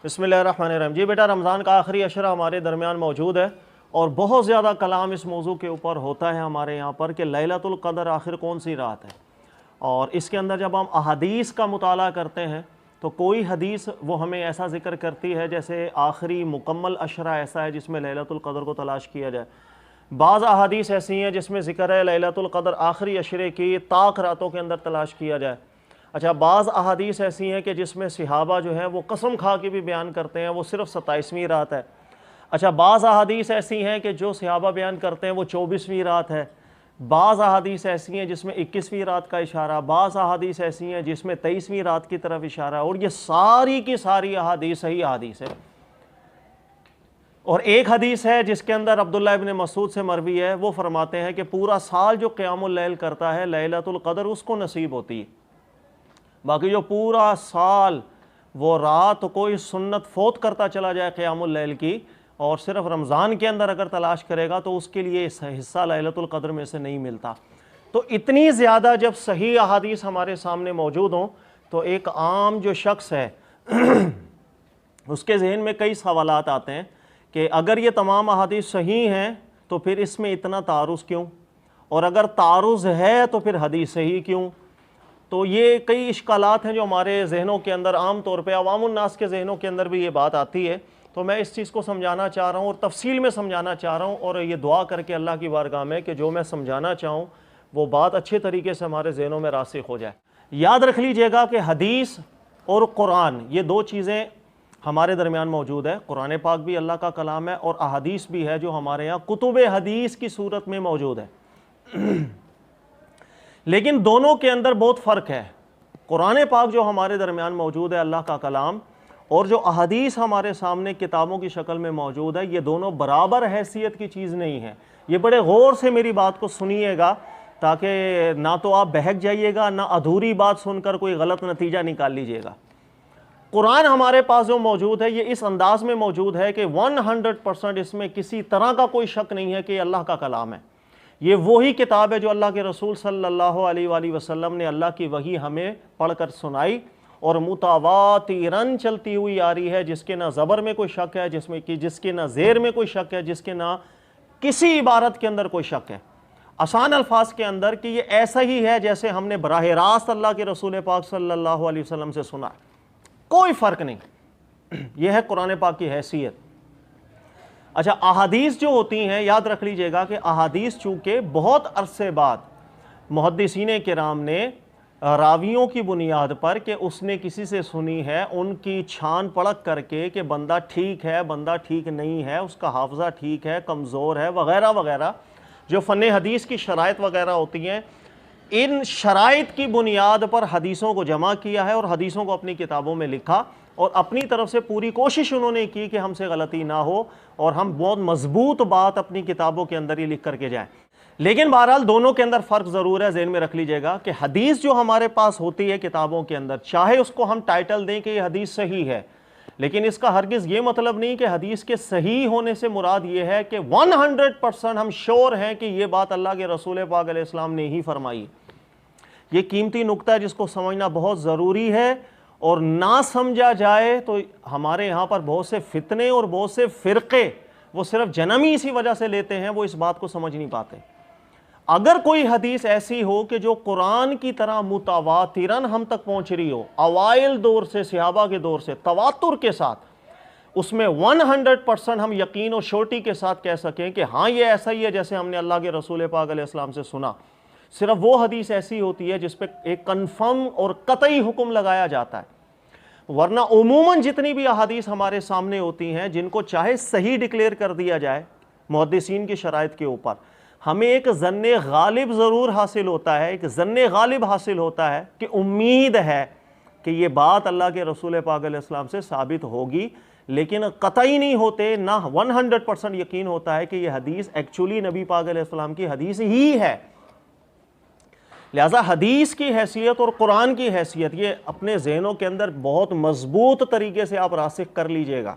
بسم اللہ الرحمن الرحیم۔ جی بیٹا، رمضان کا آخری عشرہ ہمارے درمیان موجود ہے اور بہت زیادہ کلام اس موضوع کے اوپر ہوتا ہے ہمارے یہاں پر کہ لیلۃ القدر آخر کون سی رات ہے، اور اس کے اندر جب ہم احادیث کا مطالعہ کرتے ہیں تو کوئی حدیث وہ ہمیں ایسا ذکر کرتی ہے جیسے آخری مکمل عشرہ ایسا ہے جس میں لیلۃ القدر کو تلاش کیا جائے۔ بعض احادیث ایسی ہیں جس میں ذکر ہے لیلۃ القدر آخری عشرے کی طاق راتوں کے اندر تلاش کیا جائے۔ اچھا، بعض احادیث ایسی ہیں کہ جس میں صحابہ جو ہیں وہ قسم کھا کے بھی بیان کرتے ہیں وہ صرف 27ویں رات ہے۔ اچھا، بعض احادیث ایسی ہیں کہ جو صحابہ بیان کرتے ہیں وہ 24ویں رات ہے۔ بعض احادیث ایسی ہیں جس میں 21ویں رات کا اشارہ، بعض احادیث ایسی ہیں جس میں 23ویں رات کی طرف اشارہ، اور یہ ساری کی ساری احادیث صحیح احادیث ہے۔ اور ایک حدیث ہے جس کے اندر عبداللہ ابن مسعود سے مروی ہے، وہ فرماتے ہیں کہ پورا سال جو قیام اللیل کرتا ہے لیلۃ القدر اس کو نصیب ہوتی ہے، باقی جو پورا سال وہ رات کوئی سنت فوت کرتا چلا جائے قیام اللیل کی اور صرف رمضان کے اندر اگر تلاش کرے گا تو اس کے لیے حصہ لیلۃ القدر میں سے نہیں ملتا۔ تو اتنی زیادہ جب صحیح احادیث ہمارے سامنے موجود ہوں تو ایک عام جو شخص ہے اس کے ذہن میں کئی سوالات آتے ہیں کہ اگر یہ تمام احادیث صحیح ہیں تو پھر اس میں اتنا تعارض کیوں، اور اگر تعارض ہے تو پھر حدیث صحیح کیوں؟ تو یہ کئی اشکالات ہیں جو ہمارے ذہنوں کے اندر عام طور پہ عوام الناس کے ذہنوں کے اندر بھی یہ بات آتی ہے۔ تو میں اس چیز کو سمجھانا چاہ رہا ہوں اور تفصیل میں سمجھانا چاہ رہا ہوں، اور یہ دعا کر کے اللہ کی بارگاہ میں کہ جو میں سمجھانا چاہوں وہ بات اچھے طریقے سے ہمارے ذہنوں میں راسخ ہو جائے۔ یاد رکھ لیجئے گا کہ حدیث اور قرآن یہ دو چیزیں ہمارے درمیان موجود ہے۔ قرآن پاک بھی اللہ کا کلام ہے اور احادیث بھی ہے جو ہمارے یہاں کتب حدیث کی صورت میں موجود ہے، لیکن دونوں کے اندر بہت فرق ہے۔ قرآن پاک جو ہمارے درمیان موجود ہے اللہ کا کلام، اور جو احادیث ہمارے سامنے کتابوں کی شکل میں موجود ہے، یہ دونوں برابر حیثیت کی چیز نہیں ہے۔ یہ بڑے غور سے میری بات کو سنیے گا تاکہ نہ تو آپ بہک جائیے گا نہ ادھوری بات سن کر کوئی غلط نتیجہ نکال لیجئے گا۔ قرآن ہمارے پاس جو موجود ہے یہ اس انداز میں موجود ہے کہ 100% اس میں کسی طرح کا کوئی شک نہیں ہے کہ یہ اللہ کا کلام ہے۔ یہ وہی کتاب ہے جو اللہ کے رسول صلی اللہ علیہ وآلہ وسلم نے اللہ کی وحی ہمیں پڑھ کر سنائی اور متواتراً چلتی ہوئی آ رہی ہے، جس کے نہ زبر میں کوئی شک ہے، جس کے نہ زیر میں کوئی شک ہے، جس کے نہ کسی عبارت کے اندر کوئی شک ہے۔ آسان الفاظ کے اندر کہ یہ ایسا ہی ہے جیسے ہم نے براہ راست اللہ کے رسول پاک صلی اللہ علیہ وسلم سے سنا، کوئی فرق نہیں۔ یہ ہے قرآن پاک کی حیثیت۔ اچھا، احادیث جو ہوتی ہیں یاد رکھ لیجئے گا کہ احادیث چونکہ بہت عرصے بعد محدثین کرام نے راویوں کی بنیاد پر کہ اس نے کسی سے سنی ہے ان کی چھان پڑک کر کے کہ بندہ ٹھیک ہے، بندہ ٹھیک نہیں ہے، اس کا حافظہ ٹھیک ہے، کمزور ہے، وغیرہ وغیرہ، جو فن حدیث کی شرائط وغیرہ ہوتی ہیں، ان شرائط کی بنیاد پر حدیثوں کو جمع کیا ہے اور حدیثوں کو اپنی کتابوں میں لکھا، اور اپنی طرف سے پوری کوشش انہوں نے کی کہ ہم سے غلطی نہ ہو اور ہم بہت مضبوط بات اپنی کتابوں کے اندر ہی لکھ کر کے جائیں۔ لیکن بہرحال دونوں کے اندر فرق ضرور ہے، ذہن میں رکھ لیجئے گا کہ حدیث جو ہمارے پاس ہوتی ہے کتابوں کے اندر، چاہے اس کو ہم ٹائٹل دیں کہ یہ حدیث صحیح ہے، لیکن اس کا ہرگز یہ مطلب نہیں کہ حدیث کے صحیح ہونے سے مراد یہ ہے کہ 100% ہم شور ہیں کہ یہ بات اللہ کے رسول پاک علیہ السلام نے ہی فرمائی۔ یہ قیمتی نکتہ ہے جس کو سمجھنا بہت ضروری ہے، اور نہ سمجھا جائے تو ہمارے یہاں پر بہت سے فتنے اور بہت سے فرقے وہ صرف جنم ہی اسی وجہ سے لیتے ہیں، وہ اس بات کو سمجھ نہیں پاتے۔ اگر کوئی حدیث ایسی ہو کہ جو قرآن کی طرح متواتراً ہم تک پہنچ رہی ہو، اوائل دور سے، صحابہ کے دور سے تواتر کے ساتھ، اس میں 100% ہم یقین اور شورٹی کے ساتھ کہہ سکیں کہ ہاں یہ ایسا ہی ہے جیسے ہم نے اللہ کے رسول پاک علیہ السلام سے سنا، صرف وہ حدیث ایسی ہوتی ہے جس پہ ایک کنفرم اور قطعی حکم لگایا جاتا ہے۔ ورنہ عموماً جتنی بھی احادیث ہمارے سامنے ہوتی ہیں جن کو چاہے صحیح ڈکلیئر کر دیا جائے محدثین کی شرائط کے اوپر، ہمیں ایک ظن غالب ضرور حاصل ہوتا ہے، ایک ظن غالب حاصل ہوتا ہے کہ امید ہے کہ یہ بات اللہ کے رسول پاک علیہ السلام سے ثابت ہوگی، لیکن قطعی نہیں ہوتے، نہ 100% یقین ہوتا ہے کہ یہ حدیث ایکچولی نبی پاک علیہ السلام کی حدیث ہی ہے۔ لہٰذا حدیث کی حیثیت اور قرآن کی حیثیت یہ اپنے ذہنوں کے اندر بہت مضبوط طریقے سے آپ راسخ کر لیجئے گا۔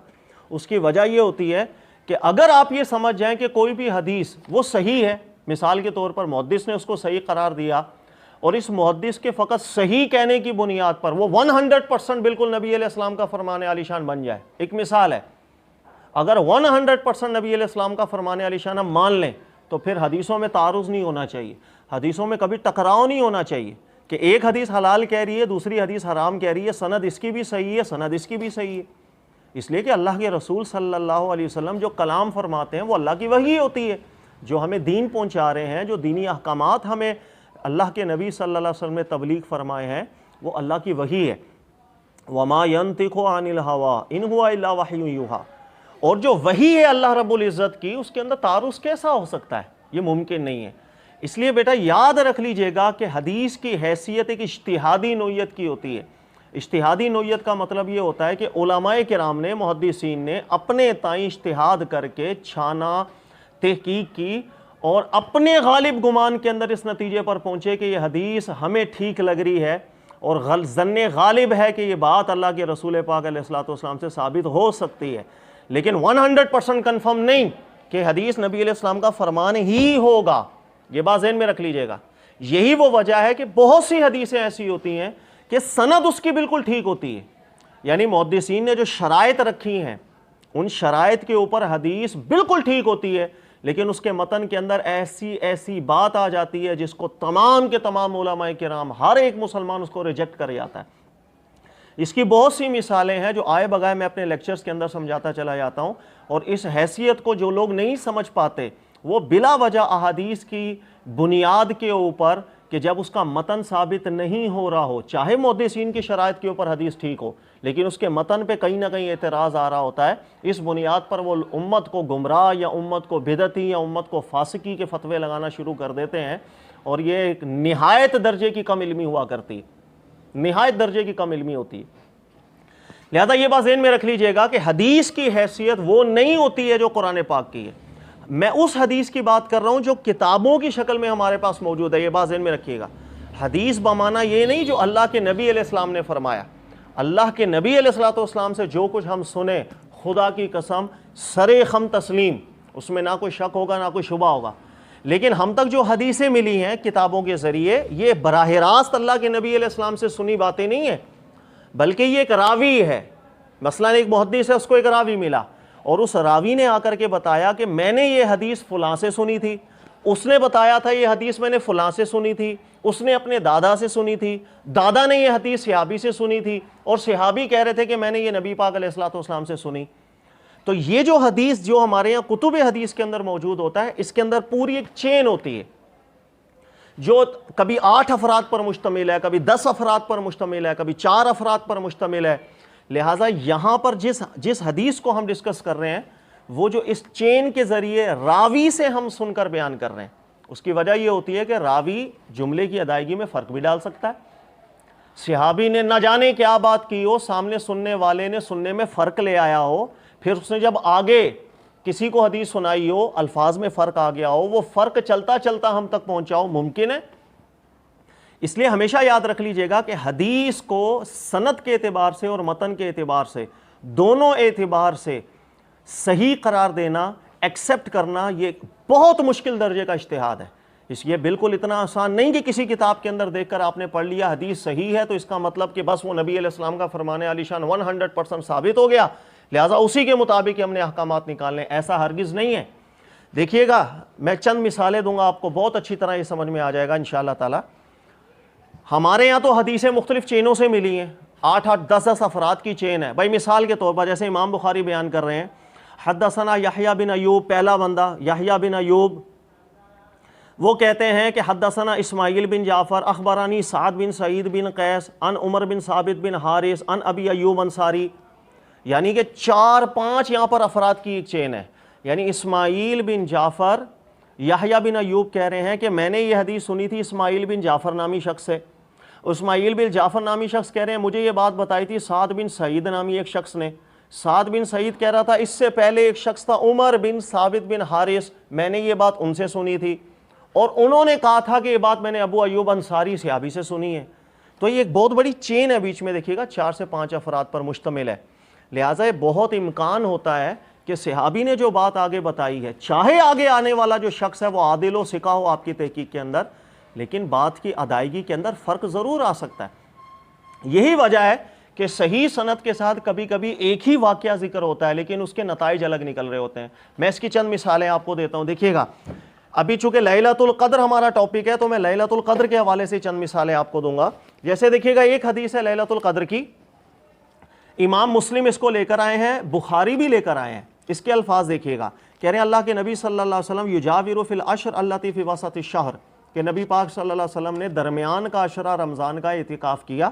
اس کی وجہ یہ ہوتی ہے کہ اگر آپ یہ سمجھ جائیں کہ کوئی بھی حدیث وہ صحیح ہے، مثال کے طور پر محدث نے اس کو صحیح قرار دیا اور اس محدث کے فقط صحیح کہنے کی بنیاد پر وہ 100% بالکل نبی علیہ السلام کا فرمان عالی شان بن جائے. ایک مثال ہے، اگر 100% نبی علیہ السلام کا فرمان عالی شان ہم مان لیں تو پھر حدیثوں میں تعارض نہیں ہونا چاہیے، حدیثوں میں کبھی ٹکراؤ نہیں ہونا چاہیے کہ ایک حدیث حلال کہہ رہی ہے، دوسری حدیث حرام کہہ رہی ہے، سند اس کی بھی صحیح ہے، سند اس کی بھی صحیح ہے. اس لیے کہ اللہ کے رسول صلی اللہ علیہ وسلم جو کلام فرماتے ہیں وہ اللہ کی وحی ہوتی ہے. جو ہمیں دین پہنچا رہے ہیں، جو دینی احکامات ہمیں اللہ کے نبی صلی اللہ علیہ وسلم نے تبلیغ فرمائے ہیں، وہ اللہ کی وحی ہے. وَمَا يَنطِقُ عَنِ الْهَوَىٰ إِنْ هُوَ إِلَّا وَحْيٌ يُوحَىٰ. اور جو وحی ہے اللہ رب العزت کی، اس کے اندر تعارض کیسا ہو سکتا ہے؟ یہ ممکن نہیں ہے. اس لیے بیٹا یاد رکھ لیجئے گا کہ حدیث کی حیثیت ایک اجتہادی نوعیت کی ہوتی ہے. اجتہادی نوعیت کا مطلب یہ ہوتا ہے کہ علماء کرام نے، محدثین نے اپنے تئیں اجتہاد کر کے چھانا، تحقیق کی اور اپنے غالب گمان کے اندر اس نتیجے پر پہنچے کہ یہ حدیث ہمیں ٹھیک لگ رہی ہے اور ظن غالب ہے کہ یہ بات اللہ کے رسول پاک علیہ الصلوۃ والسلام سے ثابت ہو سکتی ہے، لیکن 100% کنفرم نہیں کہ حدیث نبی علیہ السلام کا فرمان ہی ہوگا. یہ بات ذہن میں رکھ لیجئے گا. یہی وہ وجہ ہے کہ بہت سی حدیثیں ایسی ہوتی ہیں کہ سند اس کی بالکل ٹھیک ہوتی ہے، یعنی محدثین نے جو شرائط رکھی ہیں ان شرائط کے اوپر حدیث بالکل ٹھیک ہوتی ہے، لیکن اس کے متن کے اندر ایسی بات آ جاتی ہے جس کو تمام کے تمام علماء کرام، ہر ایک مسلمان اس کو ریجیکٹ کر جاتا ہے. اس کی بہت سی مثالیں ہیں جو آئے بغائے میں اپنے لیکچرز کے اندر سمجھاتا چلا جاتا ہوں. اور اس حیثیت کو جو لوگ نہیں سمجھ پاتے وہ بلا وجہ احادیث کی بنیاد کے اوپر کہ جب اس کا متن ثابت نہیں ہو رہا ہو، چاہے محدثین کی شرائط کے اوپر حدیث ٹھیک ہو لیکن اس کے متن پہ کہیں نہ کہیں اعتراض آ رہا ہوتا ہے، اس بنیاد پر وہ امت کو گمراہ یا امت کو بدعتی یا امت کو فاسقی کے فتوے لگانا شروع کر دیتے ہیں. اور یہ ایک نہایت درجے کی کم علمی ہوا کرتی، نہایت درجے کی کم علمی ہوتی ہے. لہذا یہ بات ذہن میں رکھ لیجئے گا کہ حدیث کی حیثیت وہ نہیں ہوتی ہے جو قرآن پاک کی ہے. میں اس حدیث کی بات کر رہا ہوں جو کتابوں کی شکل میں ہمارے پاس موجود ہے. یہ بات ذہن میں رکھیے گا. حدیث بمانا یہ نہیں جو اللہ کے نبی علیہ السلام نے فرمایا. اللہ کے نبی علیہ الصلوۃ والسلام سے جو کچھ ہم سنیں، خدا کی قسم سرے خم تسلیم، اس میں نہ کوئی شک ہوگا نہ کوئی شبہ ہوگا. لیکن ہم تک جو حدیثیں ملی ہیں کتابوں کے ذریعے، یہ براہ راست اللہ کے نبی علیہ السلام سے سنی باتیں نہیں ہیں، بلکہ یہ ایک راوی ہے. مثلا ایک محدث ہے، اس کو ایک راوی ملا اور اس راوی نے آ کر کے بتایا کہ میں نے یہ حدیث فلاں سے سنی تھی، اس نے بتایا تھا یہ حدیث میں نے فلاں سے سنی تھی، اس نے اپنے دادا سے سنی تھی، دادا نے یہ حدیث صحابی سے سنی تھی اور صحابی کہہ رہے تھے کہ میں نے یہ نبی پاک علیہ الصلوۃ والسلام سے سنی. تو یہ جو حدیث جو ہمارے یہاں کتب حدیث کے اندر موجود ہوتا ہے، اس کے اندر پوری ایک چین ہوتی ہے جو کبھی 8 افراد پر مشتمل ہے، کبھی 10 افراد پر مشتمل ہے، کبھی 4 افراد پر مشتمل ہے. لہٰذا یہاں پر جس حدیث کو ہم ڈسکس کر رہے ہیں وہ جو اس چین کے ذریعے راوی سے ہم سن کر بیان کر رہے ہیں، اس کی وجہ یہ ہوتی ہے کہ راوی جملے کی ادائیگی میں فرق بھی ڈال سکتا ہے. صحابی نے نہ جانے کیا بات کی ہو، سامنے سننے والے نے سننے میں فرق لے آیا ہو، پھر اس نے جب آگے کسی کو حدیث سنائی ہو، الفاظ میں فرق آ گیا ہو، وہ فرق چلتا چلتا ہم تک پہنچا ہو، ممکن ہے. اس لیے ہمیشہ یاد رکھ لیجئے گا کہ حدیث کو سند کے اعتبار سے اور متن کے اعتبار سے، دونوں اعتبار سے صحیح قرار دینا، ایکسیپٹ کرنا، یہ بہت مشکل درجے کا اجتہاد ہے. اس لیے بالکل اتنا آسان نہیں کہ کسی کتاب کے اندر دیکھ کر آپ نے پڑھ لیا حدیث صحیح ہے تو اس کا مطلب کہ بس وہ نبی علیہ السلام کا فرمان عالی شان 100% ثابت ہو گیا، لہٰذا اسی کے مطابق ہم نے احکامات نکالنے. ایسا ہرگز نہیں ہے. دیکھیے گا میں چند مثالیں دوں گا، آپ کو بہت اچھی طرح یہ سمجھ میں آ جائے گا انشاءاللہ تعالی. ہمارے یہاں تو حدیثیں مختلف چینوں سے ملی ہیں، 8 10 افراد کی چین ہے. بھائی مثال کے طور پر جیسے امام بخاری بیان کر رہے ہیں، حدثنا یحییٰ بن ایوب، پہلا بندہ یحییٰ بن ایوب، وہ کہتے ہیں کہ حدثنا اسماعیل بن جعفر اخبرانی سعد بن سعید بن قیس عن عمر بن ثابت بن حارث عن ابی ایوب انصاری. یعنی کہ 4 5 یہاں پر افراد کی ایک چین ہے. یعنی اسماعیل بن جعفر، یحییٰ بن ایوب کہہ رہے ہیں کہ میں نے یہ حدیث سنی تھی اسماعیل بن جعفر نامی شخص سے. اسماعیل بن جعفر نامی شخص کہہ رہے ہیں مجھے یہ بات بتائی تھی سعد بن سعید نامی ایک شخص نے. سعد بن سعید کہہ رہا تھا اس سے پہلے ایک شخص تھا عمر بن ثابت بن حارث، میں نے یہ بات ان سے سنی تھی اور انہوں نے کہا تھا کہ یہ بات میں نے ابو ایوب انصاری صحابی سے سنی ہے. تو یہ ایک بہت بڑی چین ہے بیچ میں، دیکھیے گا 4 سے 5 افراد پر مشتمل ہے. لہٰذا یہ بہت امکان ہوتا ہے کہ صحابی نے جو بات آگے بتائی ہے، چاہے آگے آنے والا جو شخص ہے وہ عادل و ثقہ ہو آپ کی تحقیق کے اندر، لیکن بات کی ادائیگی کے اندر فرق ضرور آ سکتا ہے۔ یہی وجہ ہے کہ صحیح سند کے ساتھ کبھی کبھی ایک ہی واقعہ ذکر ہوتا ہے لیکن اس کے نتائج الگ نکل رہے ہوتے ہیں۔ میں اس کی چند مثالیں آپ کو دیتا ہوں، دیکھیے گا ابھی چونکہ لیلۃ القدر ہمارا ٹاپک ہے تو میں لیلۃ القدر کے حوالے سے چند مثالیں آپ کو دوں گا۔ جیسے دیکھیے گا ایک حدیث ہے لیلۃ القدر کی، امام مسلم اس کو لے کر آئے ہیں، بخاری بھی لے کر آئے ہیں۔ اس کے الفاظ دیکھیے گا، کہہ رہے ہیں اللہ کے نبی صلی اللہ علیہ وسلم یجاور فی العشر التی فی وسط الشہر، کہ نبی پاک صلی اللہ علیہ وسلم نے درمیان کا عشرہ رمضان کا اعتکاف کیا۔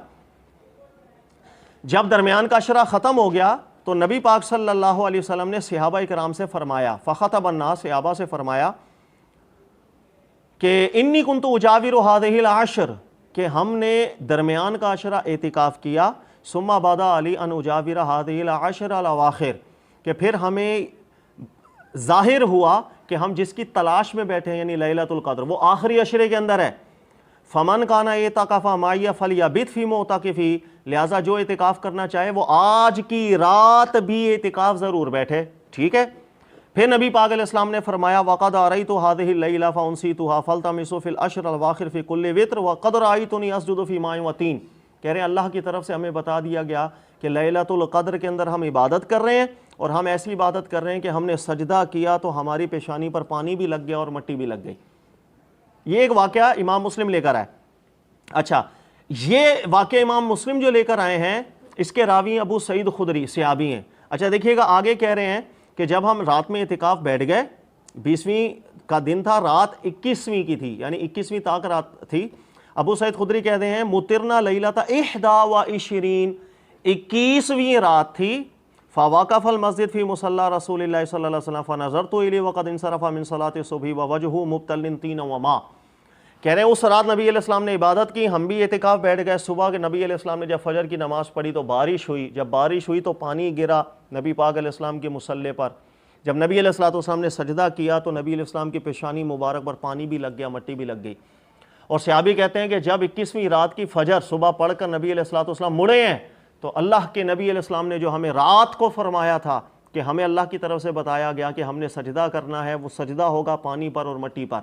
جب درمیان کا عشرہ ختم ہو گیا تو نبی پاک صلی اللہ علیہ وسلم نے صحابہ کرام سے فرمایا، فخطب الناس، صحابہ سے فرمایا کہ انی کنت اجاور هذه العشر، کہ ہم نے درمیان کا عشرہ اعتکاف کیا، ثم بدا علی ان اجاور هذه العشر الاواخر، کہ پھر ہمیں ظاہر ہوا کہ ہم جس کی تلاش میں بیٹھے ہیں یعنی لیلۃ القدر وہ آخری عشرے کے اندر ہے۔ فمن کان اعتکف معی فلیبت فی معتکفی، لہٰذا جو اعتکاف کرنا چاہے وہ آج کی رات بھی اعتکاف ضرور بیٹھے، ٹھیک ہے۔ پھر نبی پاک علیہ السلام نے فرمایا وقد رأیت هذه الليلة فانسیتها فالتمسوا في العشر الاواخر في كل وتر وقد رأیتنی اسجد في ماء وطین، کہہ رہے ہیں اللہ کی طرف سے ہمیں بتا دیا گیا کہ لیلۃ القدر کے اندر ہم عبادت کر رہے ہیں اور ہم ایسی عبادت کر رہے ہیں کہ ہم نے سجدہ کیا تو ہماری پیشانی پر پانی بھی لگ گیا اور مٹی بھی لگ گئی۔ یہ ایک واقعہ امام مسلم لے کر آئے۔ اچھا، یہ واقعہ امام مسلم جو لے کر آئے ہیں اس کے راوی ابو سعید خدری صحابی ہیں۔ اچھا دیکھیے گا آگے کہہ رہے ہیں کہ جب ہم رات میں اعتکاف بیٹھ گئے، 20ویں کا دن تھا، رات 21ویں کی تھی یعنی 21ویں تاک رات تھی، ابو سعید خدری کہتے ہیں مطرنا لیلۃ 21، 21ویں رات تھی، فواقف المسجد فی مصلی رسول اللہ صلی اللہ علیہ وسلم فنظرت الیہ وقد انصرف من صلاۃ الصبح ووجهه مبتل طین وماء، کہہ رہے ہیں اس رات نبی علیہ السلام نے عبادت کی، ہم بھی اعتکاف بیٹھ گئے، صبح کے نبی علیہ السلام نے جب فجر کی نماز پڑھی تو بارش ہوئی، جب بارش ہوئی تو پانی گرا نبی پاک علیہ السلام کے مصلی پر، جب نبی علیہ السلام نے سجدہ کیا تو نبی علیہ السلام کی پیشانی مبارک پر پانی بھی لگ گیا، مٹی بھی لگ گئی۔ اور صحابی کہتے ہیں کہ جب 21ویں رات کی فجر صبح پڑھ کر نبی علیہ السلام مڑے ہیں تو اللہ کے نبی علیہ السلام نے جو ہمیں رات کو فرمایا تھا کہ ہمیں اللہ کی طرف سے بتایا گیا کہ ہم نے سجدہ کرنا ہے، وہ سجدہ ہوگا پانی پر اور مٹی پر،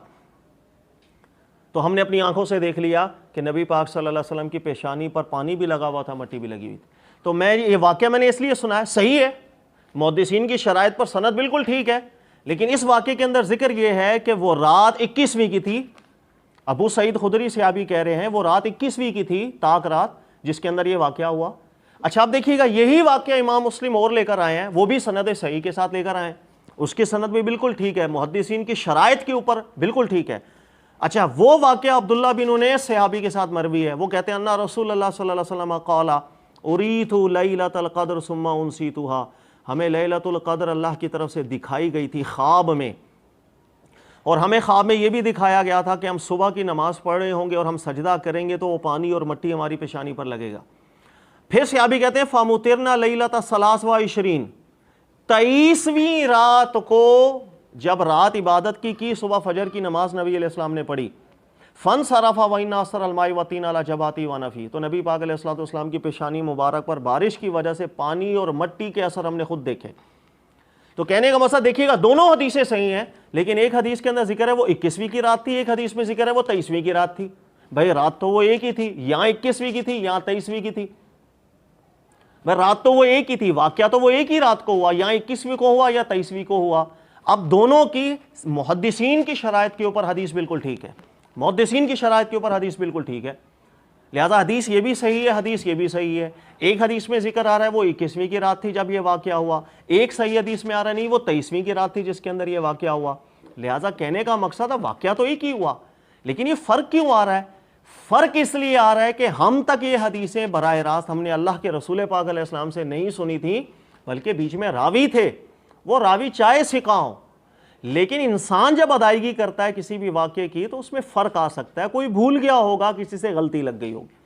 تو ہم نے اپنی آنکھوں سے دیکھ لیا کہ نبی پاک صلی اللہ علیہ وسلم کی پیشانی پر پانی بھی لگا ہوا تھا، مٹی بھی لگی ہوئی تھی۔ تو میں یہ واقعہ میں نے اس لیے سنا ہے، صحیح ہے، محدثین کی شرائط پر سند بالکل ٹھیک ہے، لیکن اس واقعے کے اندر ذکر یہ ہے کہ وہ رات 21ویں کی تھی۔ ابو سعید خدری صحابی کہہ رہے ہیں وہ رات 21ویں کی تھی، تاک رات جس کے اندر یہ واقعہ ہوا۔ اچھا آپ دیکھیے گا یہی واقعہ امام مسلم اور لے کر آئے ہیں، وہ بھی سند صحیح کے ساتھ لے کر آئے ہیں، اس کی سند بھی بالکل ٹھیک ہے، محدثین کی شرائط کے اوپر بالکل ٹھیک ہے۔ اچھا وہ واقعہ عبداللہ بن انیس صحابی کے ساتھ مروی ہے، وہ کہتے ہیں انا رسول اللہ صلی اللہ علیہ وسلم قال اریت لیلۃ القدر ثم انسیتها، ہمیں لیلۃ القدر اللہ کی طرف سے دکھائی گئی تھی خواب میں، اور ہمیں خواب میں یہ بھی دکھایا گیا تھا کہ ہم صبح کی نماز پڑھ رہے ہوں گے اور ہم سجدہ کریں گے تو وہ پانی اور مٹی ہماری پیشانی پر لگے گا۔ پھر صحابی کہتے ہیں فمطرنا لیلۃ 23، 23ویں رات کو جب رات عبادت کی صبح فجر کی نماز نبی علیہ السلام نے پڑھی، فانصرف وان اثر الماء وطین علی جبہتی ونفی، تو نبی پاک علیہ السلام کی پیشانی مبارک پر بارش کی وجہ سے پانی اور مٹی کے اثر ہم نے خود دیکھے۔ تو کہنے کا مسئلہ دیکھیے گا دونوں حدیثیں صحیح ہیں، لیکن ایک حدیث کے اندر ذکر ہے وہ 21ویں کی رات تھی، ایک حدیث میں ذکر ہے وہ 23ویں کی رات تھی۔ بھائی رات تو وہ ایک ہی تھی، یہاں 21ویں کی تھی یہاں 23ویں کی تھی، بھائی رات تو وہ ایک ہی تھی، واقعہ تو وہ ایک ہی رات کو ہوا، یہاں 21ویں کو ہوا یا 23ویں کو ہوا۔ اب دونوں کی محدثین کی شرائط کے اوپر حدیث بالکل ٹھیک ہے، محدثین کی شرائط کے اوپر حدیث بالکل ٹھیک ہے، لہذا حدیث یہ بھی صحیح ہے، حدیث یہ بھی صحیح ہے۔ ایک حدیث میں ذکر آ رہا ہے وہ 21ویں کی رات تھی جب یہ واقعہ ہوا، ایک صحیح حدیث میں آ رہا ہے نہیں وہ 23ویں کی رات تھی جس کے اندر یہ واقعہ ہوا۔ لہذا کہنے کا مقصد ہے واقعہ تو ایک ہی ہوا، لیکن یہ فرق کیوں آ رہا ہے؟ فرق اس لیے آ رہا ہے کہ ہم تک یہ حدیثیں براہ راست ہم نے اللہ کے رسول پاک علیہ السلام سے نہیں سنی تھیں، بلکہ بیچ میں راوی تھے، وہ راوی چاہے ثقہ ہوں، لیکن انسان جب ادائیگی کرتا ہے کسی بھی واقعے کی تو اس میں فرق آ سکتا ہے، کوئی بھول گیا ہوگا، کسی سے غلطی لگ گئی ہوگی۔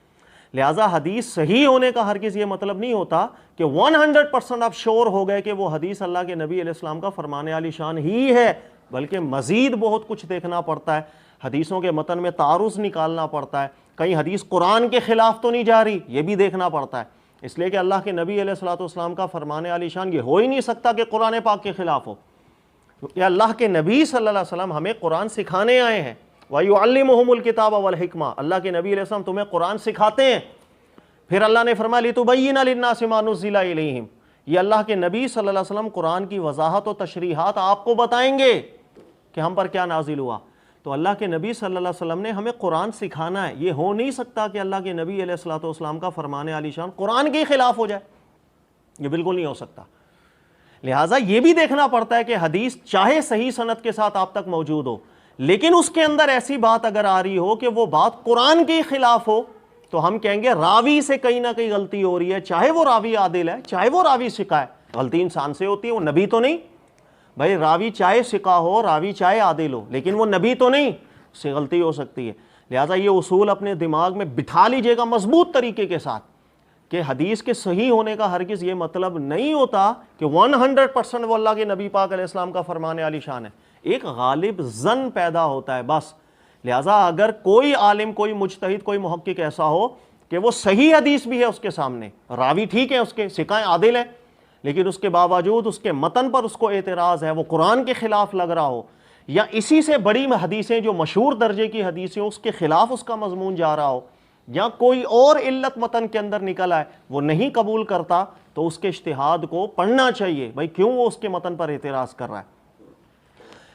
لہٰذا حدیث صحیح ہونے کا ہرگز یہ مطلب نہیں ہوتا کہ 100% آپ شور ہو گئے کہ وہ حدیث اللہ کے نبی علیہ السلام کا فرمان عالی شان ہی ہے، بلکہ مزید بہت کچھ دیکھنا پڑتا ہے، حدیثوں کے متن میں تعارض نکالنا پڑتا ہے، کہیں حدیث قرآن کے خلاف تو نہیں جا رہی، یہ بھی دیکھنا پڑتا ہے، اس لیے کہ اللہ کے نبی علیہ السلام کا فرمان عالی شان یہ ہو ہی نہیں سکتا کہ قرآن پاک کے خلاف ہو، کہ اللہ کے نبی صلی اللہ علیہ وسلم ہمیں قرآن سکھانے آئے ہیں، وَيُعَلِّمُهُمُ الْكِتَابَ وَالْحِکْمَةَ، اللہ کے نبی علیہ السلام تمہیں قرآن سکھاتے ہیں۔ پھر اللہ نے فرمایا لِتُبَيِّنَ لِلنَّاسِ مَا نُزِّلَ إِلَيْهِمْ، یہ اللہ کے نبی صلی اللہ علیہ وسلم قرآن کی وضاحت و تشریحات آپ کو بتائیں گے کہ ہم پر کیا نازل ہوا۔ تو اللہ کے نبی صلی اللہ علیہ وسلم نے ہمیں قرآن سکھانا ہے۔ یہ ہو نہیں سکتا کہ اللہ کے نبی علیہ الصلوۃ والسلام کا فرمان عالی شان قرآن کے خلاف ہو جائے، یہ بالکل نہیں ہو سکتا۔ لہٰذا یہ بھی دیکھنا پڑتا ہے کہ حدیث چاہے صحیح سند کے ساتھ آپ تک موجود ہو، لیکن اس کے اندر ایسی بات اگر آ رہی ہو کہ وہ بات قرآن کے خلاف ہو، تو ہم کہیں گے راوی سے کہیں نہ کہیں غلطی ہو رہی ہے، چاہے وہ راوی عادل ہے، چاہے وہ راوی ثقہ ہے۔ غلطی انسان سے ہوتی ہے، وہ نبی تو نہیں۔ بھائی راوی چاہے ثقہ ہو، راوی چاہے عادل ہو، لیکن وہ نبی تو نہیں، اس سے غلطی ہو سکتی ہے۔ لہٰذا یہ اصول اپنے دماغ میں بٹھا لیجئے گا مضبوط طریقے کے ساتھ کہ حدیث کے صحیح ہونے کا ہرگز یہ مطلب نہیں ہوتا کہ 100% وہ اللہ کے نبی پاک علیہ السلام کا فرمان عالی شان ہے۔ ایک غالب ظن پیدا ہوتا ہے بس۔ لہٰذا اگر کوئی عالم، کوئی مجتہد، کوئی محقق ایسا ہو کہ وہ صحیح حدیث بھی ہے اس کے سامنے، راوی ٹھیک ہے، اس کے ثقہ عادل ہے، لیکن اس کے باوجود اس کے متن پر اس کو اعتراض ہے، وہ قرآن کے خلاف لگ رہا ہو، یا اسی سے بڑی حدیثیں جو مشہور درجے کی حدیثیں اس کے خلاف اس کا مضمون جا رہا ہو، یا کوئی اور علت متن کے اندر نکل آئے، وہ نہیں قبول کرتا، تو اس کے اجتہاد کو پڑھنا چاہیے۔ بھائی کیوں وہ اس کے متن پر اعتراض کر رہا ہے؟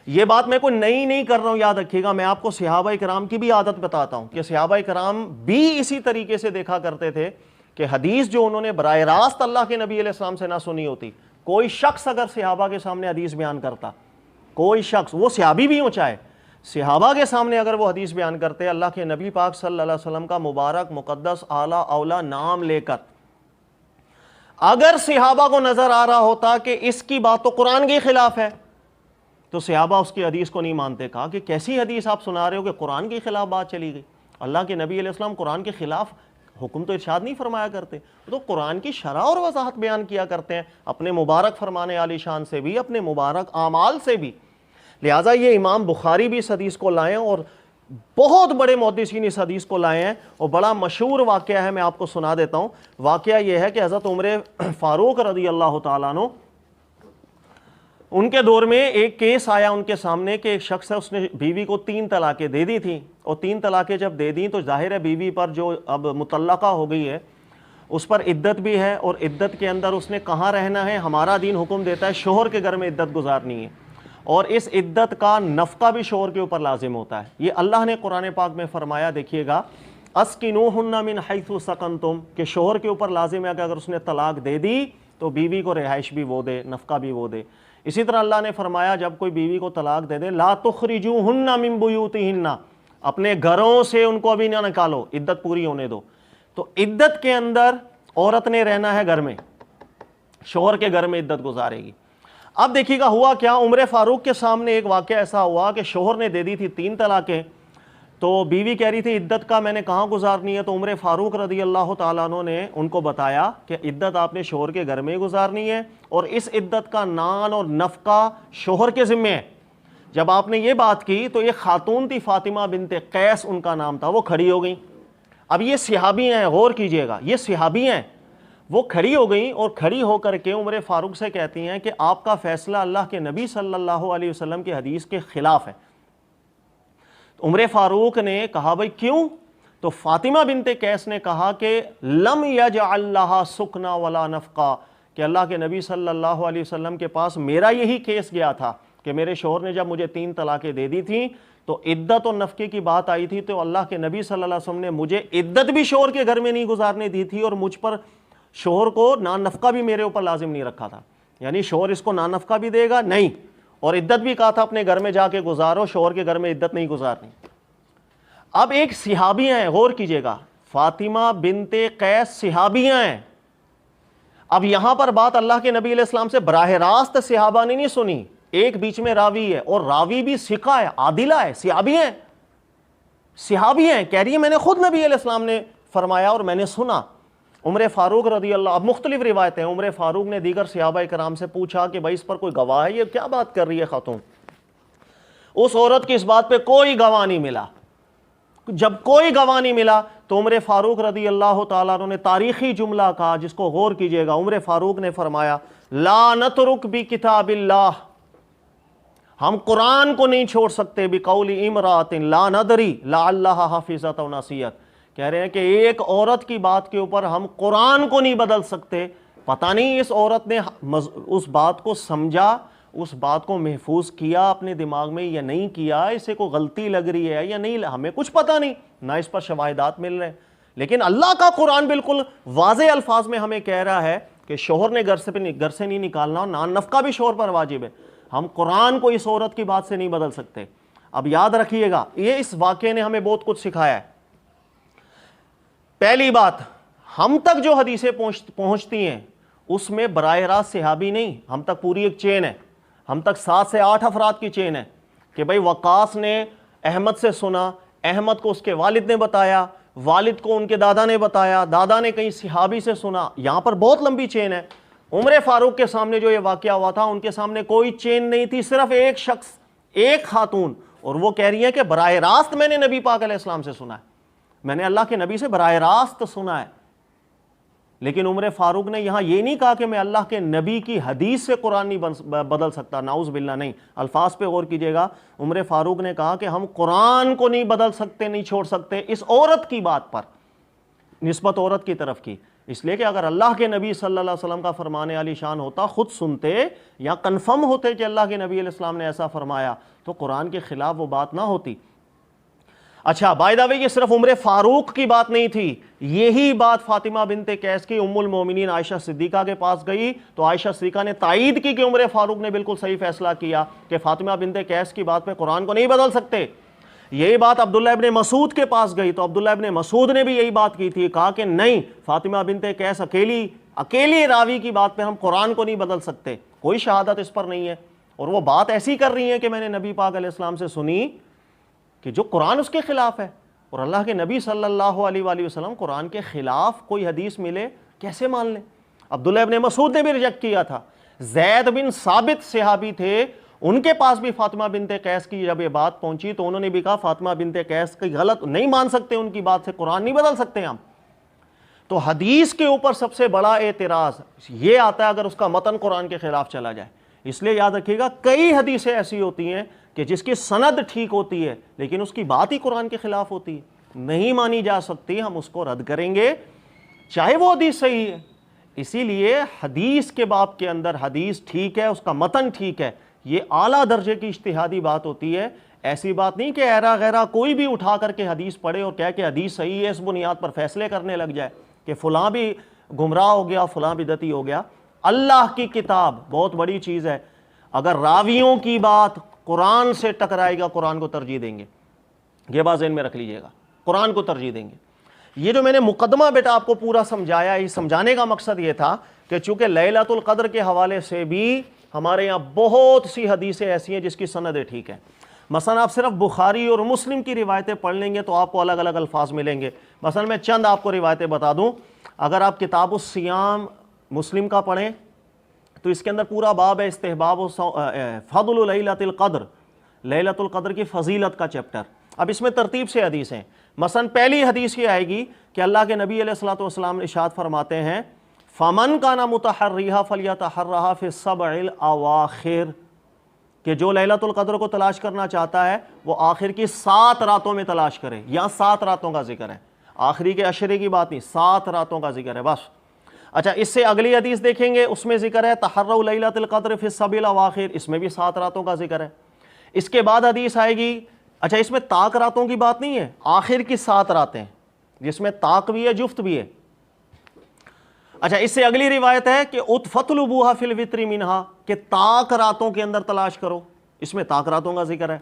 یہ بات میں کوئی نئی نہیں کر رہا ہوں، یاد رکھیے گا۔ میں آپ کو صحابہ کرام کی بھی عادت بتاتا ہوں کہ صحابہ کرام بھی اسی طریقے سے دیکھا کرتے تھے کہ حدیث جو انہوں نے براہ راست اللہ کے نبی علیہ السلام سے نہ سنی ہوتی، کوئی شخص اگر صحابہ کے سامنے حدیث بیان کرتا، کوئی شخص، وہ صحابی بھی ہو چاہے، صحابہ کے سامنے اگر وہ حدیث بیان کرتے اللہ کے نبی پاک صلی اللہ علیہ وسلم کا مبارک مقدس اعلیٰ اولا نام لے کر، اگر صحابہ کو نظر آ رہا ہوتا کہ اس کی بات تو قرآن کے خلاف ہے، تو صحابہ اس کی حدیث کو نہیں مانتے۔ کہا کہ کیسی حدیث آپ سنا رہے ہو کہ قرآن کے خلاف بات چلی گئی؟ اللہ کے نبی علیہ السلام قرآن کے خلاف حکم تو ارشاد نہیں فرمایا کرتے، تو قرآن کی شرح اور وضاحت بیان کیا کرتے ہیں اپنے مبارک فرمان عالی شان سے بھی، اپنے مبارک اعمال سے بھی۔ لہٰذا یہ امام بخاری بھی اس حدیث کو لائے ہیں، اور بہت بڑے محدثین اس حدیث کو لائے ہیں، اور بڑا مشہور واقعہ ہے، میں آپ کو سنا دیتا ہوں۔ واقعہ یہ ہے کہ حضرت عمر فاروق رضی اللہ تعالیٰ عنہ، ان کے دور میں ایک کیس آیا ان کے سامنے کہ ایک شخص ہے، اس نے بیوی کو 3 طلاقیں دے دی تھیں، اور 3 طلاقیں جب دے دیں تو ظاہر ہے بیوی پر جو اب مطلقہ ہو گئی ہے اس پر عدت بھی ہے، اور عدت کے اندر اس نے کہاں رہنا ہے؟ ہمارا دین حکم دیتا ہے شوہر کے گھر میں عدت گزارنی ہے، اور اس عدت کا نفقہ بھی شوہر کے اوپر لازم ہوتا ہے۔ یہ اللہ نے قرآن پاک میں فرمایا، دیکھیے گا، اسکنوہن من حیث سکنتم، کہ شوہر کے اوپر لازم ہے کہ اگر اس نے طلاق دے دی تو بیوی کو رہائش بھی وہ دے، نفقہ بھی وہ دے۔ اسی طرح اللہ نے فرمایا جب کوئی بیوی کو طلاق دے دے، لا تخرجوہن من بیوتہن، اپنے گھروں سے ان کو ابھی نہ نکالو، عدت پوری ہونے دو۔ تو عدت کے اندر عورت نے رہنا ہے گھر میں، شوہر کے گھر میں عدت گزارے گی۔ اب دیکھیے گا ہوا کیا، عمر فاروق کے سامنے ایک واقعہ ایسا ہوا کہ شوہر نے دے دی تھی 3 طلاقیں، تو بیوی کہہ رہی تھی عدت کا میں نے کہاں گزارنی ہے، تو عمر فاروق رضی اللہ تعالیٰ عنہ نے ان کو بتایا کہ عدت آپ نے شوہر کے گھر میں گزارنی ہے، اور اس عدت کا نان اور نفقہ شوہر کے ذمے ہے۔ جب آپ نے یہ بات کی تو ایک خاتون تھی، فاطمہ بنت قیس ان کا نام تھا، وہ کھڑی ہو گئیں۔ اب یہ صحابی ہیں، غور کیجئے گا، یہ صحابی ہیں، وہ کھڑی ہو گئیں، اور کھڑی ہو کر کے عمر فاروق سے کہتی ہیں کہ آپ کا فیصلہ اللہ کے نبی صلی اللہ علیہ وسلم کی حدیث کے خلاف ہے۔ عمر فاروق نے کہا بھائی کیوں؟ تو فاطمہ بنت قیس نے کہا کہ لم یجعل لہا سکنا ولا نفقہ، کہ اللہ کے نبی صلی اللہ علیہ وسلم کے پاس میرا یہی کیس گیا تھا کہ میرے شوہر نے جب مجھے 3 طلاقیں دے دی تھیں تو عدت اور نفقے کی بات آئی تھی، تو اللہ کے نبی صلی اللہ علیہ وسلم نے مجھے عدت بھی شوہر کے گھر میں نہیں گزارنے دی تھی، اور مجھ پر شوہر کو نان نفقہ بھی میرے اوپر لازم نہیں رکھا تھا، یعنی شوہر اس کو نان نفقہ بھی دے گا نہیں، اور عدت بھی کہا تھا اپنے گھر میں جا کے گزارو، شوہر کے گھر میں عدت نہیں گزارنی۔ اب ایک صحابی ہیں، غور کیجئے گا، فاطمہ بنت قیس صحابیاں ہیں۔ اب یہاں پر بات اللہ کے نبی علیہ السلام سے براہ راست صحابہ نے نہیں سنی، ایک بیچ میں راوی ہے، اور راوی بھی ثقہ ہے، عادلہ ہے، صحابی ہیں، کہہ رہی ہے میں نے خود نبی علیہ السلام نے فرمایا اور میں نے سنا۔ عمر فاروق رضی اللہ، اب مختلف روایتیں، عمر فاروق نے دیگر صحابہ کرام سے پوچھا کہ بھائی اس پر کوئی گواہ ہے، یہ کیا بات کر رہی ہے خاتون؟ اس عورت کی اس بات پہ کوئی گواہ نہیں ملا۔ جب کوئی گواہ نہیں ملا تو عمر فاروق رضی اللہ تعالیٰ عنہ نے تاریخی جملہ کہا، جس کو غور کیجئے گا۔ عمر فاروق نے فرمایا لا نترک بکتاب اللہ، ہم قرآن کو نہیں چھوڑ سکتے بقول امرات لا ندری لعلھا حفظت و نسیت، کہہ رہے ہیں کہ ایک عورت کی بات کے اوپر ہم قرآن کو نہیں بدل سکتے، پتہ نہیں اس عورت نے اس بات کو سمجھا، اس بات کو محفوظ کیا اپنے دماغ میں یا نہیں کیا، اسے کو غلطی لگ رہی ہے یا نہیں، ہمیں کچھ پتہ نہیں، نہ اس پر شواہدات مل رہے ہیں۔ لیکن اللہ کا قرآن بالکل واضح الفاظ میں ہمیں کہہ رہا ہے کہ شوہر نے گھر سے نہیں نکالنا، نان نفقہ بھی شوہر پر واجب ہے، ہم قرآن کو اس عورت کی بات سے نہیں بدل سکتے۔ اب یاد رکھیے گا، یہ اس واقعے نے ہمیں بہت کچھ سکھایا ہے۔ پہلی بات، ہم تک جو حدیثیں پہنچتی ہیں اس میں براہ راست صحابی نہیں، ہم تک پوری ایک چین ہے، ہم تک 7 سے 8 افراد کی چین ہے کہ بھئی وقاص نے احمد سے سنا، احمد کو اس کے والد نے بتایا، والد کو ان کے دادا نے بتایا، دادا نے کہیں صحابی سے سنا، یہاں پر بہت لمبی چین ہے۔ عمر فاروق کے سامنے جو یہ واقعہ ہوا تھا، ان کے سامنے کوئی چین نہیں تھی، صرف ایک شخص، ایک خاتون، اور وہ کہہ رہی ہے کہ براہ راست میں نے نبی پاک علیہ السلام سے سنا ہے، میں نے اللہ کے نبی سے براہ راست سنا ہے۔ لیکن عمر فاروق نے یہاں یہ نہیں کہا کہ میں اللہ کے نبی کی حدیث سے قرآن نہیں بدل سکتا، نعوذ باللہ، نہیں، الفاظ پہ غور کیجئے گا، عمر فاروق نے کہا کہ ہم قرآن کو نہیں بدل سکتے، نہیں چھوڑ سکتے اس عورت کی بات پر، نسبت عورت کی طرف کی، اس لیے کہ اگر اللہ کے نبی صلی اللہ علیہ وسلم کا فرمان عالی شان ہوتا، خود سنتے یا کنفرم ہوتے کہ اللہ کے نبی علیہ السلام نے ایسا فرمایا، تو قرآن کے خلاف وہ بات نہ ہوتی۔ اچھا، بائی دا وے، یہ صرف عمر فاروق کی بات نہیں تھی، یہی بات فاطمہ بنت قیس کی ام المومنین عائشہ صدیقہ کے پاس گئی تو عائشہ صدیقہ نے تائید کی کہ عمر فاروق نے بالکل صحیح فیصلہ کیا کہ فاطمہ بنت قیس کی بات پہ قرآن کو نہیں بدل سکتے۔ یہی بات عبداللہ ابن مسعود کے پاس گئی تو عبداللہ ابن مسعود نے بھی یہی بات کی تھی، کہا کہ نہیں، فاطمہ بنت قیس اکیلی راوی کی بات پہ ہم قرآن کو نہیں بدل سکتے، کوئی شہادت اس پر نہیں ہے، اور وہ بات ایسی کر رہی ہے کہ میں نے نبی پاک علیہ السلام سے سنی کہ جو قرآن اس کے خلاف ہے، اور اللہ کے نبی صلی اللہ علیہ وآلہ وسلم قرآن کے خلاف کوئی حدیث ملے کیسے مان لیں؟ عبداللہ ابن مسعود نے بھی ریجیکٹ کیا تھا، زید بن ثابت صحابی تھے، ان کے پاس بھی فاطمہ بنت قیس کی جب یہ بات پہنچی تو انہوں نے بھی کہا فاطمہ بنت قیس کی غلط نہیں مان سکتے، ان کی بات سے قرآن نہیں بدل سکتے ہم۔ تو حدیث کے اوپر سب سے بڑا اعتراض یہ آتا ہے اگر اس کا متن قرآن کے خلاف چلا جائے۔ اس لیے یاد رکھیے گا، کئی حدیثیں ایسی ہوتی ہیں کہ جس کی سند ٹھیک ہوتی ہے لیکن اس کی بات ہی قرآن کے خلاف ہوتی ہے، نہیں مانی جا سکتی، ہم اس کو رد کریں گے چاہے وہ حدیث صحیح ہے۔ اسی لیے حدیث کے باب کے اندر حدیث ٹھیک ہے، اس کا متن ٹھیک ہے، یہ اعلیٰ درجے کی اجتہادی بات ہوتی ہے، ایسی بات نہیں کہ ایرا غیرہ کوئی بھی اٹھا کر کے حدیث پڑھے اور کہہ کہ حدیث صحیح ہے، اس بنیاد پر فیصلے کرنے لگ جائے کہ فلاں بھی گمراہ ہو گیا، فلاں بدعتی ہو گیا۔ اللہ کی کتاب بہت بڑی چیز ہے، اگر راویوں کی بات قرآن سے ٹکرائے گا قرآن کو ترجیح دیں گے، یہ بات ذہن میں رکھ لیجئے گا، قرآن کو ترجیح دیں گے۔ یہ جو میں نے مقدمہ بیٹا آپ کو پورا سمجھایا، یہ سمجھانے کا مقصد یہ تھا کہ چونکہ لیلۃ القدر کے حوالے سے بھی ہمارے یہاں بہت سی حدیثیں ایسی ہیں جس کی سندیں ٹھیک ہیں۔ مثلا آپ صرف بخاری اور مسلم کی روایتیں پڑھ لیں گے تو آپ کو الگ الگ الفاظ ملیں گے۔ مثلا میں چند آپ کو روایتیں بتا دوں، اگر آپ کتاب الصیام مسلم کا پڑھیں تو اس کے اندر پورا باب ہے استحباب فضل لیلۃ القدر، لیلۃ القدر کی فضیلت کا چیپٹر۔ اب اس میں ترتیب سے حدیث ہیں، مثلا پہلی حدیث یہ آئے گی کہ اللہ کے نبی علیہ الصلوۃ والسلام ارشاد فرماتے ہیں فمن کان متحریھا فلیتحرھا فی السبع الاواخر، کہ جو لیلۃ القدر کو تلاش کرنا چاہتا ہے وہ آخر کی 7 راتوں میں تلاش کرے، یہاں 7 راتوں کا ذکر ہے، آخری کے عشرے کی بات نہیں، 7 راتوں کا ذکر ہے بس۔ اچھا، اس سے اگلی حدیث دیکھیں گے، اس میں ذکر ہے تحروا لیلۃ القدر فی السبع الاواخر، اس میں بھی 7 راتوں کا ذکر ہے۔ اس کے بعد حدیث آئے گی، اچھا اس میں طاق راتوں کی بات نہیں ہے، آخر کی 7 راتیں جس میں طاق بھی ہے جفت بھی ہے۔ اچھا، اس سے اگلی روایت ہے کہ فَاطْلُبُوهَا فِي الْوِتْرِ مِنْهَا، کہ طاق راتوں کے اندر تلاش کرو، اس میں طاق راتوں کا ذکر ہے۔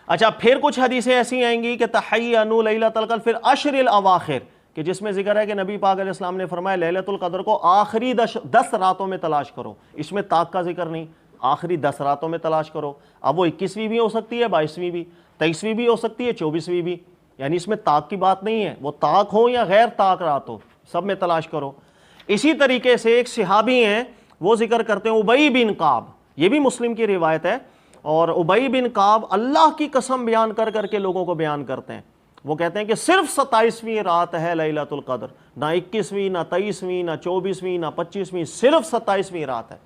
اچھا، پھر کچھ حدیثیں ایسی آئیں گی کہ تَحَيَّنُوا لَيْلَةَ الْقَدْرِ فِي الْعَشْرِ الْأَوَاخِرِ، کہ جس میں ذکر ہے کہ نبی پاک علیہ السلام نے فرمایا لیلۃ القدر کو آخری 10 راتوں میں تلاش کرو، اس میں طاق کا ذکر نہیں، آخری 10 راتوں میں تلاش کرو۔ اب وہ 21ویں بھی ہو سکتی ہے، 22ویں بھی، 23ویں بھی ہو سکتی ہے، 24ویں بھی، یعنی اس میں طاق کی بات نہیں ہے، وہ طاق ہو یا غیر طاق رات ہو، سب میں تلاش کرو۔ اسی طریقے سے ایک صحابی ہیں، وہ ذکر کرتے ہیں ابی بن کعب، یہ بھی مسلم کی روایت ہے، اور ابی بن کعب اللہ کی قسم بیان کر کر کے لوگوں کو بیان کرتے ہیں، وہ کہتے ہیں کہ صرف 27ویں رات ہے لیلۃ القدر، نہ 21ویں، نہ 23ویں، نہ 24ویں، نہ 25ویں، صرف 27ویں رات ہے۔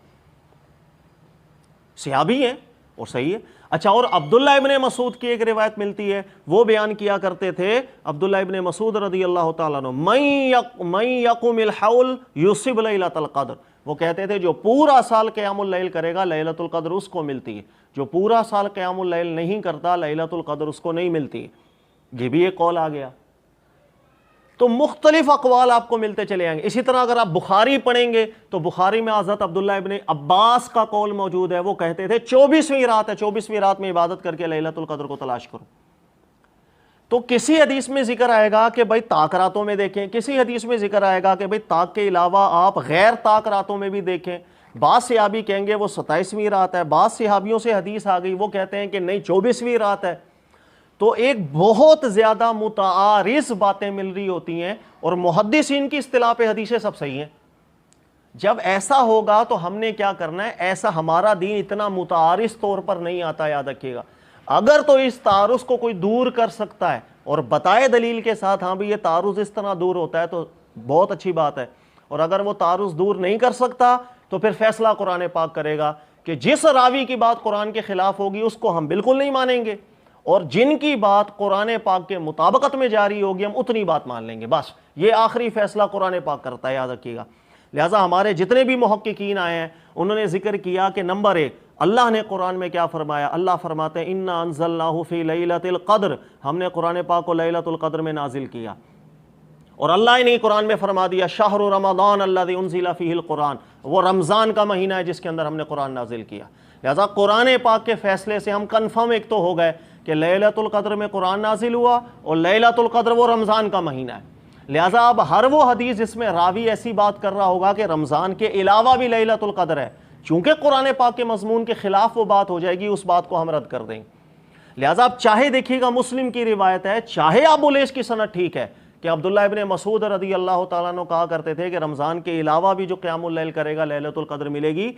صحابی ہیں اور صحیح ہے۔ اچھا، اور عبداللہ ابن مسعود کی ایک روایت ملتی ہے، وہ بیان کیا کرتے تھے عبداللہ ابن مسعود رضی اللہ تعالیٰ عنہ، من یقم الحول یصب لیلۃ القدر، وہ کہتے تھے جو پورا سال قیام اللیل کرے گا لیلۃ القدر اس کو ملتی ہے، جو پورا سال قیام اللیل نہیں کرتا لیلۃ القدر اس کو نہیں ملتی۔ یہ بھی ایک قول آ گیا۔ تو مختلف اقوال آپ کو ملتے چلے آئیں گے۔ اسی طرح اگر آپ بخاری پڑھیں گے تو بخاری میں حضرت عبداللہ ابن عباس کا قول موجود ہے، وہ کہتے تھے 24ویں رات ہے، 24ویں رات میں عبادت کر کے لیلۃ القدر کو تلاش کرو۔ تو کسی حدیث میں ذکر آئے گا کہ بھائی طاق راتوں میں دیکھیں، کسی حدیث میں ذکر آئے گا کہ بھائی طاق کے علاوہ آپ غیر طاق راتوں میں بھی دیکھیں۔ بعض صحابی کہیں گے وہ 27ویں رات ہے، بعض صحابیوں سے حدیث آ گئی وہ کہتے ہیں کہ نہیں 24ویں رات ہے۔ تو ایک بہت زیادہ متعارض باتیں مل رہی ہوتی ہیں، اور محدثین کی اصطلاح پہ حدیثیں سب صحیح ہیں۔ جب ایسا ہوگا تو ہم نے کیا کرنا ہے؟ ایسا ہمارا دین اتنا متعارض طور پر نہیں آتا، یاد رکھیے گا۔ اگر تو اس تعارض کو کوئی دور کر سکتا ہے اور بتائے دلیل کے ساتھ ہاں بھی یہ تعارض اس طرح دور ہوتا ہے تو بہت اچھی بات ہے، اور اگر وہ تعارض دور نہیں کر سکتا تو پھر فیصلہ قرآن پاک کرے گا کہ جس راوی کی بات قرآن کے خلاف ہوگی اس کو ہم بالکل نہیں مانیں گے، اور جن کی بات قرآن پاک کے مطابقت میں جاری ہوگی ہم اتنی بات مان لیں گے۔ بس یہ آخری فیصلہ قرآن پاک کرتا ہے، یاد رکھیے گا۔ لہٰذا ہمارے جتنے بھی محققین آئے ہیں انہوں نے ذکر کیا کہ نمبر 1 اللہ نے قرآن میں کیا فرمایا؟ اللہ فرماتے ہیں انا انزلناہ فی لیلۃ القدر، ہم نے قرآن پاک کو لیلۃ القدر میں نازل کیا۔ اور اللہ نے قرآن میں فرما دیا شہر رمضان الذی انزل فیہ القرآن، وہ رمضان کا مہینہ ہے جس کے اندر ہم نے قرآن نازل کیا۔ لہذا قرآن پاک کے فیصلے سے ہم کنفرم ایک تو ہو گئے کہ لیلۃ القدر میں قرآن نازل ہوا، اور لیلۃ القدر وہ رمضان کا مہینہ ہے۔ لہذا اب ہر وہ حدیث جس میں راوی ایسی بات کر رہا ہوگا کہ رمضان کے علاوہ بھی لیلۃ القدر ہے، چونکہ قرآن پاک کے مضمون کے خلاف وہ بات ہو جائے گی، اس بات کو ہم رد کر دیں گے۔ لہذا آپ چاہے دیکھیے گا مسلم کی روایت ہے، چاہے ابو لیث کی سند ٹھیک ہے کہ عبداللہ ابن مسعود رضی اللہ تعالیٰ عنہ کہا کرتے تھے کہ رمضان کے علاوہ بھی جو قیام اللیل کرے گا لیلۃ القدر ملے گی۔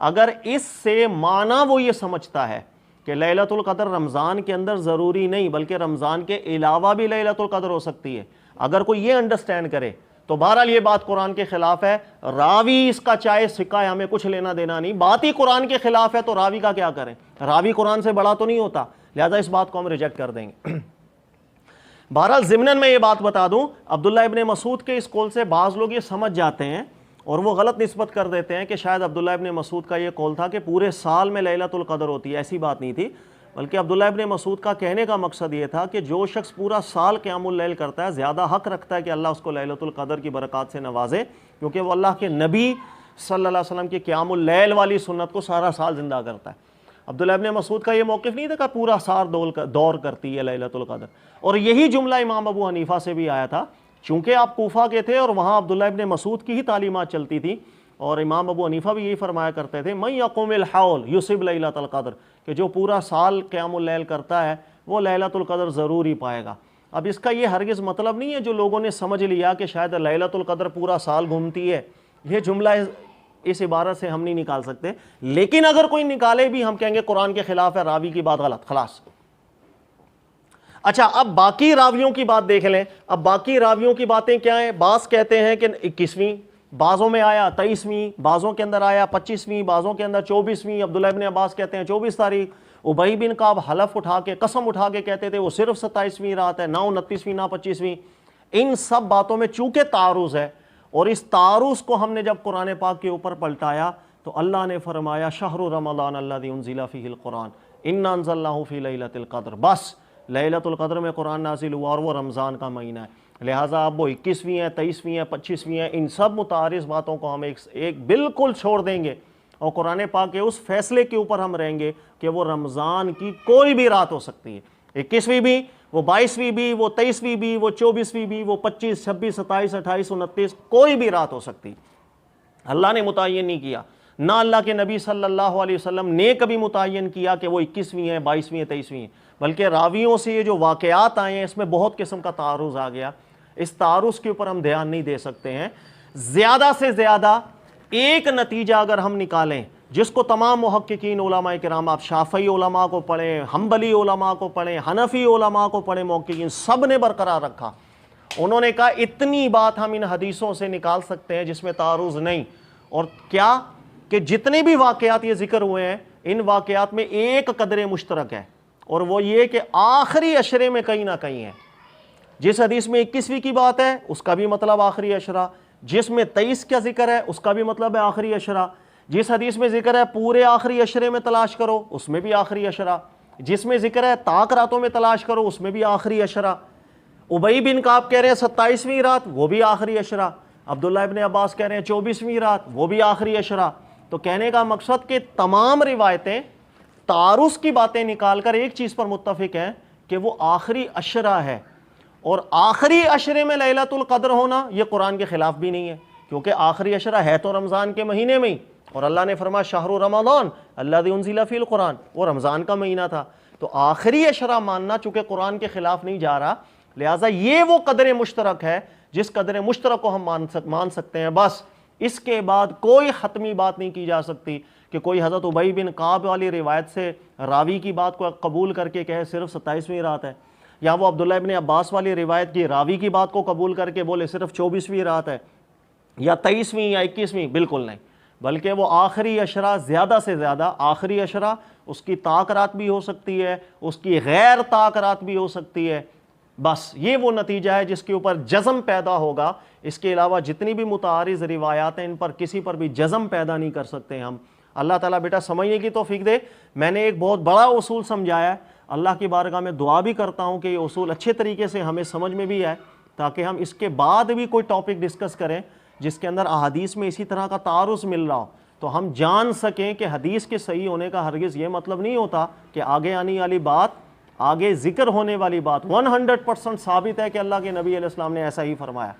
اگر اس سے معنی وہ یہ سمجھتا ہے کہ لیلۃ القدر رمضان کے اندر ضروری نہیں بلکہ رمضان کے علاوہ بھی لیلۃ القدر ہو سکتی ہے، اگر کوئی یہ انڈرسٹینڈ کرے تو بہرحال یہ بات قرآن کے خلاف ہے۔ راوی اس کا چاہے سکہ ہے، ہمیں کچھ لینا دینا نہیں، بات ہی قرآن کے خلاف ہے تو راوی کا کیا کریں؟ راوی قرآن سے بڑا تو نہیں ہوتا، لہذا اس بات کو ہم ریجیکٹ کر دیں گے۔ بہرحال ضمناً میں یہ بات بتا دوں، عبداللہ ابن مسعود کے اس قول سے بعض لوگ یہ سمجھ جاتے ہیں اور وہ غلط نسبت کر دیتے ہیں کہ شاید عبداللہ ابن مسعود کا یہ قول تھا کہ پورے سال میں لیلۃ القدر ہوتی ہے، ایسی بات نہیں تھی، بلکہ عبداللہ ابن مسعود کا کہنے کا مقصد یہ تھا کہ جو شخص پورا سال قیام اللیل کرتا ہے زیادہ حق رکھتا ہے کہ اللہ اس کو لیلۃ القدر کی برکات سے نوازے، کیونکہ وہ اللہ کے نبی صلی اللہ علیہ وسلم کی قیام اللیل والی سنت کو سارا سال زندہ کرتا ہے۔ عبداللہ ابن مسعود کا یہ موقف نہیں تھا کہ پورا سال دور کرتی ہے لیلۃ القدر، اور یہی جملہ امام ابو حنیفہ سے بھی آیا تھا، چونکہ آپ کوفہ کے تھے اور وہاں عبداللہ ابن مسعود کی ہی تعلیمات چلتی تھی، اور امام ابو حنیفہ بھی یہی فرمایا کرتے تھے من یقوم الحول یصب لیلۃ القدر، کہ جو پورا سال قیام اللیل کرتا ہے وہ لیلۃ القدر ضرور ہی پائے گا۔ اب اس کا یہ ہرگز مطلب نہیں ہے جو لوگوں نے سمجھ لیا کہ شاید لیلۃ القدر پورا سال گھومتی ہے، یہ جملہ اس عبارت سے ہم نہیں نکال سکتے، لیکن اگر کوئی نکالے بھی ہم کہیں گے قرآن کے خلاف ہے، راوی کی بات غلط، خلاص۔ اچھا، اب باقی راویوں کی بات دیکھ لیں۔ اب باقی راویوں کی باتیں کیا ہیں؟ بعض کہتے ہیں کہ 21ویں، بعضوں میں آیا 23ویں، بعضوں کے اندر آیا 25ویں، بعضوں کے اندر 24ویں۔ عبداللہ ابن عباس کہتے ہیں 24 تاریخ، ابی بن کعب حلف اٹھا کے قسم اٹھا کے کہتے تھے وہ صرف 27ویں رات ہے، نہ 29ویں نہ 25ویں۔ ان سب باتوں میں چونکہ تعارض ہے، اور اس تعارض کو ہم نے جب قرآن پاک کے اوپر پلٹایا تو اللہ نے فرمایا شہر رمضان الذی انزل فیہ القرآن انا انزلناہ فی لیلۃ القدر، بس لیلۃ القدر میں قرآن نازل ہوا اور وہ رمضان کا مہینہ ہے۔ لہٰذا اب وہ 21ویں ہیں، 23ویں ہیں، 25ویں ہیں، ان سب متعارض باتوں کو ہم ایک بالکل چھوڑ دیں گے، اور قرآن پاک کے اس فیصلے کے اوپر ہم رہیں گے کہ وہ رمضان کی کوئی بھی رات ہو سکتی ہے، 21ویں بھی، وہ 22ویں بھی، وہ 23ویں بھی، وہ 24ویں بھی، وہ 25، 26، 27، 28، 29، کوئی بھی رات ہو سکتی۔ اللہ نے متعین نہیں کیا، نہ اللہ کے نبی صلی اللہ علیہ وسلم نے کبھی متعین کیا کہ وہ 21ویں ہیں، 22ویں ہیں، 23ویں ہیں، بلکہ راویوں سے یہ جو واقعات آئے ہیں اس میں بہت قسم کا تعارض آ گیا۔ اس تعارض کے اوپر ہم دھیان نہیں دے سکتے ہیں۔ زیادہ سے زیادہ ایک نتیجہ اگر ہم نکالیں جس کو تمام محققین علماء کرام، آپ شافعی علماء کو پڑھیں، حنبلی علماء کو پڑھیں، حنفی علماء کو پڑھیں، محققین سب نے برقرار رکھا، انہوں نے کہا اتنی بات ہم ان حدیثوں سے نکال سکتے ہیں جس میں تعارض نہیں، اور کیا کہ جتنے بھی واقعات یہ ذکر ہوئے ہیں ان واقعات میں ایک قدر مشترک ہے، اور وہ یہ کہ آخری عشرے میں کہیں نہ کہیں ہے۔ جس حدیث میں 21ویں کی بات ہے اس کا بھی مطلب آخری عشرہ، جس میں 23 کا ذکر ہے اس کا بھی مطلب ہے آخری عشرہ، جس حدیث میں ذکر ہے پورے آخری عشرے میں تلاش کرو اس میں بھی آخری عشرہ، جس میں ذکر ہے طاق راتوں میں تلاش کرو اس میں بھی آخری عشرہ۔ ابی بن کعب کہہ رہے ہیں 27ویں رات، وہ بھی آخری عشرہ۔ عبداللہ ابن عباس کہہ رہے ہیں 24ویں رات، وہ بھی آخری عشرہ۔ تو کہنے کا مقصد کہ تمام روایتیں تعارض کی باتیں نکال کر ایک چیز پر متفق ہیں کہ وہ آخری عشرہ ہے، اور آخری عشرے میں لیلۃ القدر ہونا یہ قرآن کے خلاف بھی نہیں ہے، کیونکہ آخری عشرہ ہے تو رمضان کے مہینے میں ہی، اور اللہ نے فرمایا شہر رمضان الذی انزل فیہ القرآن، وہ رمضان کا مہینہ تھا۔ تو آخری عشرہ ماننا چونکہ قرآن کے خلاف نہیں جا رہا، لہٰذا یہ وہ قدر مشترک ہے جس قدر مشترک کو ہم مان سکتے ہیں، بس اس کے بعد کوئی حتمی بات نہیں کی جا سکتی کہ کوئی حضرت ابی بن کعب والی روایت سے راوی کی بات کو قبول کر کے کہے صرف 27ویں رات ہے، یا وہ عبداللہ ابن عباس والی روایت کی راوی کی بات کو قبول کر کے بولے صرف 24ویں رات ہے یا 23ویں یا 21ویں، بالکل نہیں، بلکہ وہ آخری عشرہ زیادہ سے زیادہ آخری عشرہ، اس کی طاق رات بھی ہو سکتی ہے، اس کی غیر طاق رات بھی ہو سکتی ہے، بس یہ وہ نتیجہ ہے جس کے اوپر جزم پیدا ہوگا۔ اس کے علاوہ جتنی بھی متعارض روایات ہیں ان پر کسی پر بھی جزم پیدا نہیں کر سکتے ہم۔ اللہ تعالیٰ بیٹا سمجھنے کی توفیق دے۔ میں نے ایک بہت بڑا اصول سمجھایا ہے، اللہ کی بارگاہ میں دعا بھی کرتا ہوں کہ یہ اصول اچھے طریقے سے ہمیں سمجھ میں بھی آئے، تاکہ ہم اس کے بعد بھی کوئی ٹاپک ڈسکس کریں جس کے اندر احادیث میں اسی طرح کا تعارض مل رہا ہو، تو ہم جان سکیں کہ حدیث کے صحیح ہونے کا ہرگز یہ مطلب نہیں ہوتا کہ آگے آنے والی بات، آگے ذکر ہونے والی بات 100% ثابت ہے کہ اللہ کے نبی علیہ السلام نے ایسا ہی فرمایا،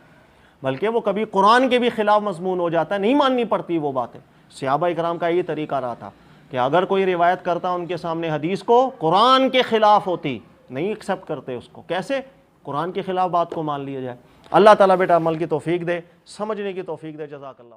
بلکہ وہ کبھی قرآن کے بھی خلاف مضمون ہو جاتا ہے، نہیں ماننی پڑتی وہ باتیں۔ صحابہ اکرام کا یہ طریقہ رہا تھا کہ اگر کوئی روایت کرتا ان کے سامنے حدیث کو قرآن کے خلاف ہوتی، نہیں ایکسیپٹ کرتے اس کو، کیسے قرآن کے خلاف بات کو مان لیا جائے۔ اللہ تعالیٰ بیٹا عمل کی توفیق دے، سمجھنے کی توفیق دے۔ جزاک اللہ۔